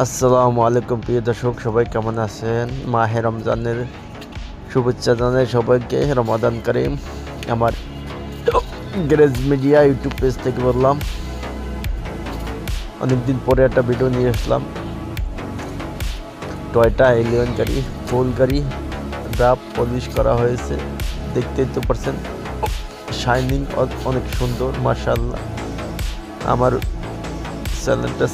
আসসালামু আলাইকুম প্রিয় দর্শক, সবাই কেমন আছেন? মাহে রমজানের শুভেচ্ছা জানাই সবাইকে। রমাদান করিম। আমার গ্রেজ মিডিয়া ইউটিউব পেজ থেকে বললাম, অনেকদিন পরে একটা ভিডিও নিয়ে আসলাম। টয়টা এলিয়ন গাড়ি, ফুল গাড়ি রাব পলিশ করা হয়েছে, দেখতেই তো পারছেন। শাইনিং অনেক সুন্দর, মাশাআল্লাহ। আমার চ্যানেলটা